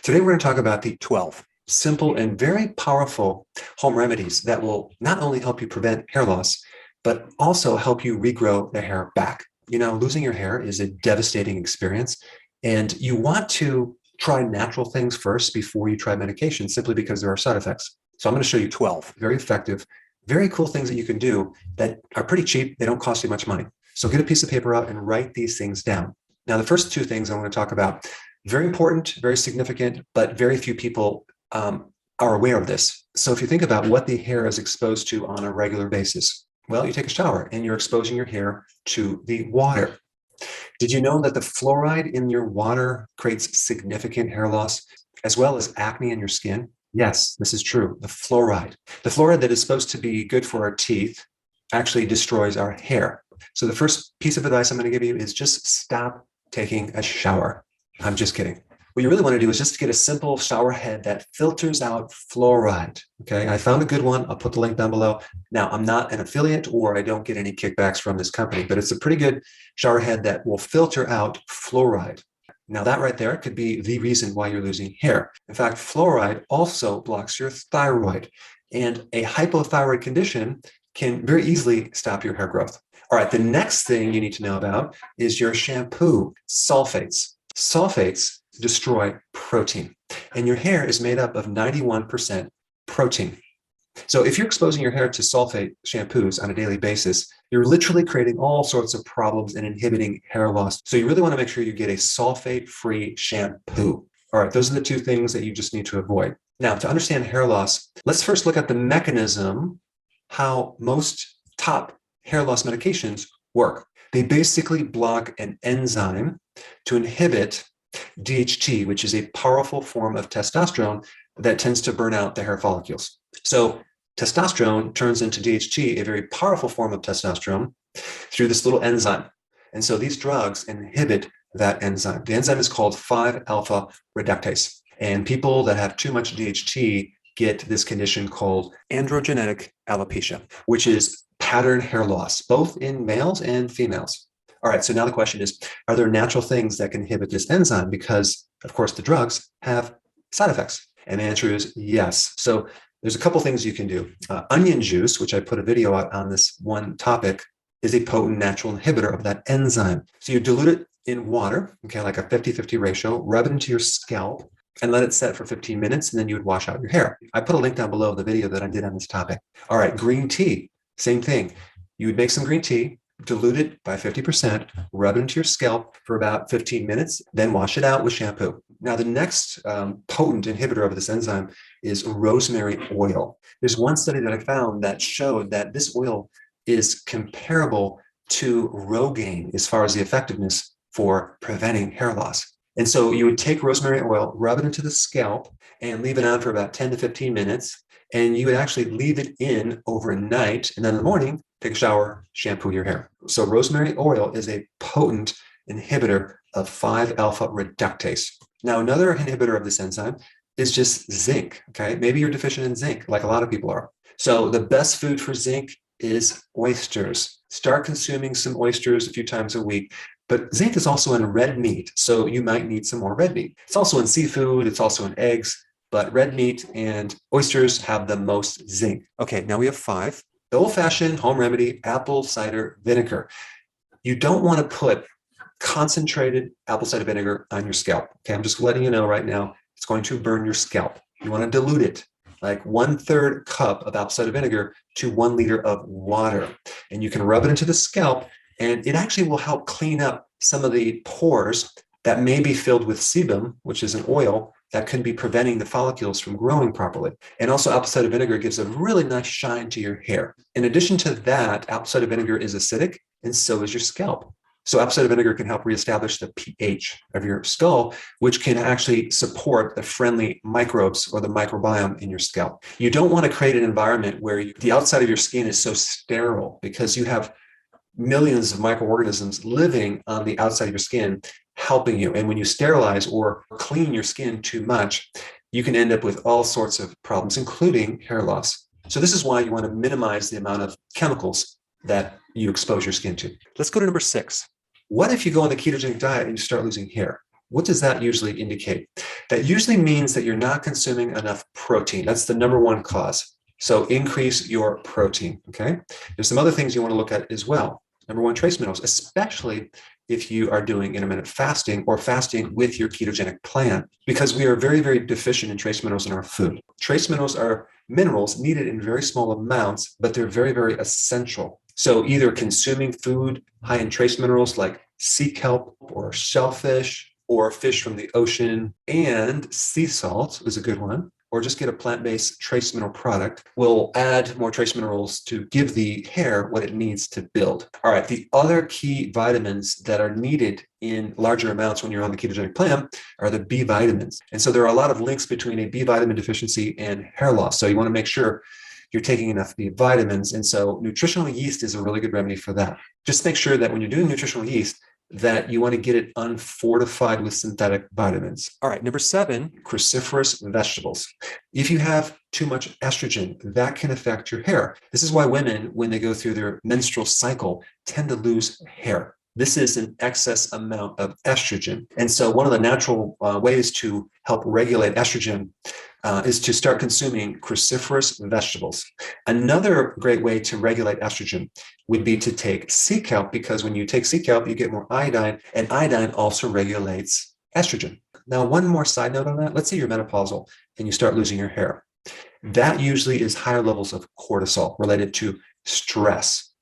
Today, we're going to talk about the 12 simple and very powerful home remedies that will not only help you prevent hair loss, but also help you regrow the hair back. You know, losing your hair is a devastating experience, and you want to try natural things first before you try medication, simply because there are side effects. So I'm going to show you 12 very effective, very cool things that you can do that are pretty cheap. They don't cost you much money. So get a piece of paper out and write these things down. Now, the first two things I want to talk about, very important, very significant, but very few people are aware of this. So if you think about what the hair is exposed to on a regular basis, well, you take a shower and you're exposing your hair to the water. Did you know that the fluoride in your water creates significant hair loss, as well as acne in your skin? Yes, this is true. The fluoride that is supposed to be good for our teeth actually destroys our hair. So the first piece of advice I'm going to give you is just stop taking a shower. I'm just kidding. What you really want to do is just get a simple shower head that filters out fluoride. Okay, I found a good one. I'll put the link down below. Now, I'm not an affiliate or I don't get any kickbacks from this company, but it's a pretty good shower head that will filter out fluoride. Now, that right there could be the reason why you're losing hair. In fact, fluoride also blocks your thyroid, and a hypothyroid condition can very easily stop your hair growth. All right, the next thing you need to know about is your shampoo, sulfates. Sulfates destroy protein, and your hair is made up of 91% protein. So if you're exposing your hair to sulfate shampoos on a daily basis, you're literally creating all sorts of problems and inhibiting hair loss. So you really want to make sure you get a sulfate-free shampoo. All right, those are the two things that you just need to avoid. Now, to understand hair loss, let's first look at the mechanism, how most top hair loss medications work. They basically block an enzyme to inhibit DHT, which is a powerful form of testosterone that tends to burn out the hair follicles. So testosterone turns into DHT, a very powerful form of testosterone, through this little enzyme. And so these drugs inhibit that enzyme. The enzyme is called 5-alpha reductase. And people that have too much DHT get this condition called androgenetic alopecia, which is pattern hair loss, both in males and females. All right, so now the question is, are there natural things that can inhibit this enzyme? Because, of course, the drugs have side effects. And the answer is yes. So there's a couple things you can do. Onion juice, which I put a video out on this one topic, is a potent natural inhibitor of that enzyme. So you dilute it in water, okay, like a 50-50 ratio, rub it into your scalp, and let it set for 15 minutes, and then you would wash out your hair. I put a link down below the video that I did on this topic. All right, green tea, same thing. You would make some green tea, dilute it by 50%, rub it into your scalp for about 15 minutes, then wash it out with shampoo. Now, the next potent inhibitor of this enzyme is rosemary oil. There's one study that I found that showed that this oil is comparable to Rogaine as far as the effectiveness for preventing hair loss. And so you would take rosemary oil, rub it into the scalp, and leave it on for about 10 to 15 minutes. And you would actually leave it in overnight. And then in the morning, take a shower, shampoo your hair. So rosemary oil is a potent inhibitor of 5-alpha reductase. Now, another inhibitor of this enzyme is just zinc. Okay, maybe you're deficient in zinc, like a lot of people are. So the best food for zinc is oysters. Start consuming some oysters a few times a week. But zinc is also in red meat, so you might need some more red meat. It's also in seafood, it's also in eggs, but red meat and oysters have the most zinc. Okay, now we have 5. The old-fashioned home remedy, apple cider vinegar. You don't want to put concentrated apple cider vinegar on your scalp. Okay, I'm just letting you know right now, it's going to burn your scalp. You want to dilute it, like 1/3 cup of apple cider vinegar to 1 liter of water. And you can rub it into the scalp, and it actually will help clean up some of the pores that may be filled with sebum, which is an oil that can be preventing the follicles from growing properly. And also, apple cider vinegar gives a really nice shine to your hair. In addition to that, apple cider vinegar is acidic, and so is your scalp. So apple cider vinegar can help reestablish the pH of your skull, which can actually support the friendly microbes or the microbiome in your scalp. You don't want to create an environment where the outside of your skin is so sterile, because you have millions of microorganisms living on the outside of your skin helping you. And when you sterilize or clean your skin too much, you can end up with all sorts of problems, including hair loss. So this is why you want to minimize the amount of chemicals that you expose your skin to. Let's go to number 6. What if you go on the ketogenic diet and you start losing hair? What does that usually indicate? That usually means that you're not consuming enough protein. That's the number one cause. So increase your protein, okay? There's some other things you want to look at as well. Number one, trace minerals, especially if you are doing intermittent fasting or fasting with your ketogenic plan, because we are very, very deficient in trace minerals in our food. Trace minerals are minerals needed in very small amounts, but they're very, very essential. So either consuming food high in trace minerals like sea kelp or shellfish or fish from the ocean, and sea salt is a good one, or just get a plant-based trace mineral product, will add more trace minerals to give the hair what it needs to build. All right, the other key vitamins that are needed in larger amounts when you're on the ketogenic plan are the B vitamins. And so there are a lot of links between a B vitamin deficiency and hair loss. So you want to make sure you're taking enough B vitamins. And so nutritional yeast is a really good remedy for that. Just make sure that when you're doing nutritional yeast, that you want to get it unfortified with synthetic vitamins. All right, number 7, cruciferous vegetables. If you have too much estrogen, that can affect your hair. This is why women, when they go through their menstrual cycle, tend to lose hair. This is an excess amount of estrogen. And so one of the natural ways to help regulate estrogen is to start consuming cruciferous vegetables. Another great way to regulate estrogen would be to take sea kelp, because when you take sea kelp, you get more iodine, and iodine also regulates estrogen. Now, one more side note on that. Let's say you're menopausal and you start losing your hair. That usually is higher levels of cortisol related to stress.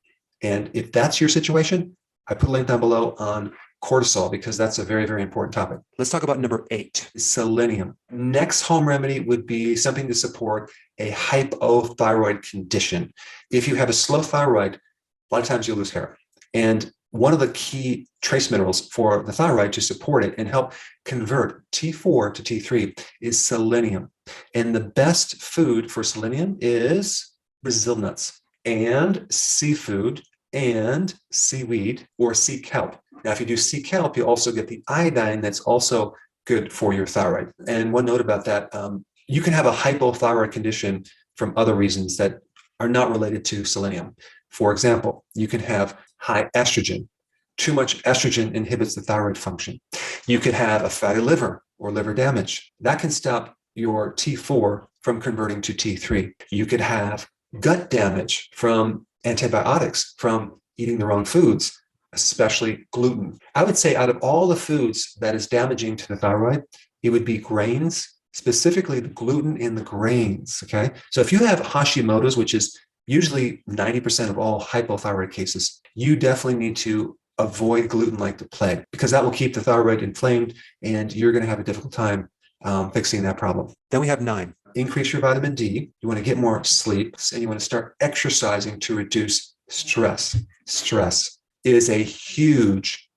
And if that's your situation, I put a link down below on cortisol, because that's a very, very important topic. Let's talk about number 8, selenium. Next home remedy would be something to support a hypothyroid condition. If you have a slow thyroid, a lot of times you'll lose hair. And one of the key trace minerals for the thyroid to support it and help convert T4 to T3 is selenium. And the best food for selenium is Brazil nuts and seafood and seaweed or sea kelp. Now, if you do sea kelp, you also get the iodine that's also good for your thyroid. And one note about that, you can have a hypothyroid condition from other reasons that are not related to selenium. For example, you can have high estrogen. Too much estrogen inhibits the thyroid function. You could have a fatty liver or liver damage. That can stop your T4 from converting to T3. You could have gut damage from antibiotics, from eating the wrong foods, especially gluten. I would say out of all the foods that is damaging to the thyroid, it would be grains, specifically the gluten in the grains, okay? So if you have Hashimoto's, which is usually 90% of all hypothyroid cases, you definitely need to avoid gluten like the plague, because that will keep the thyroid inflamed and you're going to have a difficult time fixing that problem. Then we have 9. Increase your vitamin D. You want to get more sleep, and you want to start exercising to reduce stress. Stress is a huge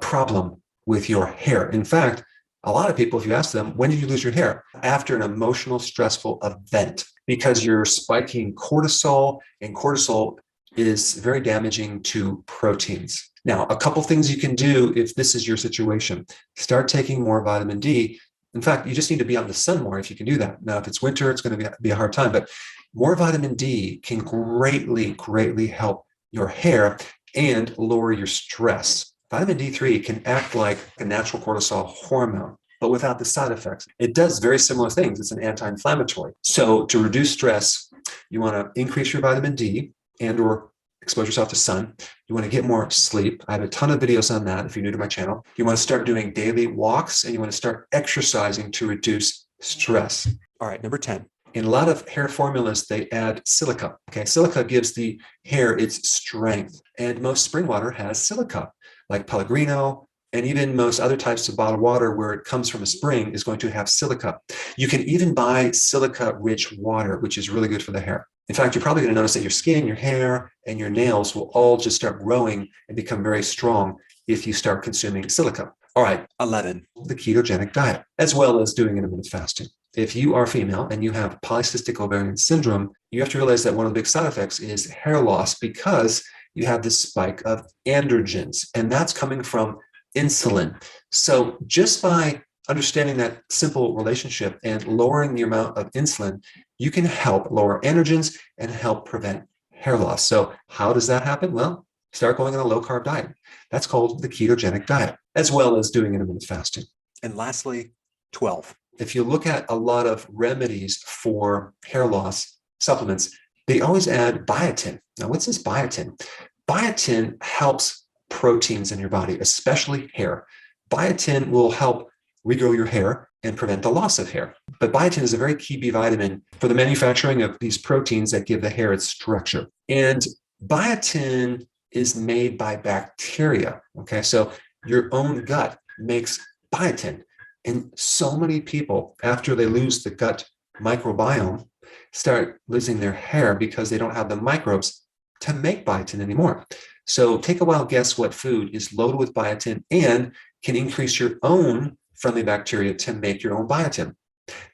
problem with your hair. In fact, a lot of people, if you ask them, when did you lose your hair? After an emotional, stressful event, because you're spiking cortisol, and cortisol is very damaging to proteins. Now, a couple things you can do if this is your situation. Start taking more vitamin D. In fact, you just need to be out in the sun more if you can do that. Now, if it's winter, it's going to be a hard time, but more vitamin D can greatly, greatly help your hair and lower your stress. Vitamin D3 can act like a natural cortisol hormone, but without the side effects. It does very similar things. It's an anti-inflammatory. So to reduce stress, you want to increase your vitamin D and or expose yourself to sun. You want to get more sleep. I have a ton of videos on that if you're new to my channel. You want to start doing daily walks, and you want to start exercising to reduce stress. All right, number 10. In a lot of hair formulas, they add silica. Okay, silica gives the hair its strength, and most spring water has silica, like Pellegrino, and even most other types of bottled water where it comes from a spring is going to have silica. You can even buy silica-rich water, which is really good for the hair. In fact, you're probably going to notice that your skin, your hair, and your nails will all just start growing and become very strong if you start consuming silica. All right, 11, the ketogenic diet, as well as doing intermittent fasting. If you are female and you have polycystic ovarian syndrome, you have to realize that one of the big side effects is hair loss, because you have this spike of androgens, and that's coming from insulin. So just by understanding that simple relationship and lowering the amount of insulin, you can help lower androgens and help prevent hair loss. So how does that happen? Well, start going on a low-carb diet. That's called the ketogenic diet, as well as doing intermittent fasting. And lastly, 12. If you look at a lot of remedies for hair loss supplements, they always add biotin. Now, what's this biotin? Biotin helps proteins in your body, especially hair. Biotin will help regrow your hair and prevent the loss of hair. But biotin is a very key B vitamin for the manufacturing of these proteins that give the hair its structure. And biotin is made by bacteria. Okay, so your own gut makes biotin. And so many people, after they lose the gut microbiome, start losing their hair because they don't have the microbes to make biotin anymore. So take a wild guess what food is loaded with biotin and can increase your own friendly bacteria to make your own biotin.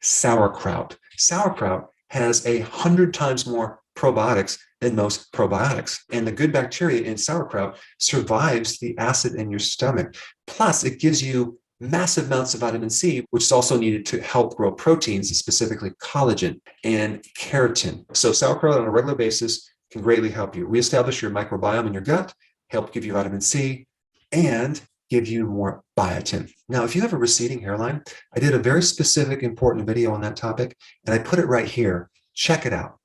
Sauerkraut. Sauerkraut has 100 times more probiotics than most probiotics. And the good bacteria in sauerkraut survives the acid in your stomach. Plus, it gives you massive amounts of vitamin C, which is also needed to help grow proteins, specifically collagen and keratin. So sauerkraut on a regular basis can greatly help you reestablish your microbiome in your gut, help give you vitamin C, and give you more biotin. Now, if you have a receding hairline, I did a very specific, important video on that topic, and I put it right here. Check it out.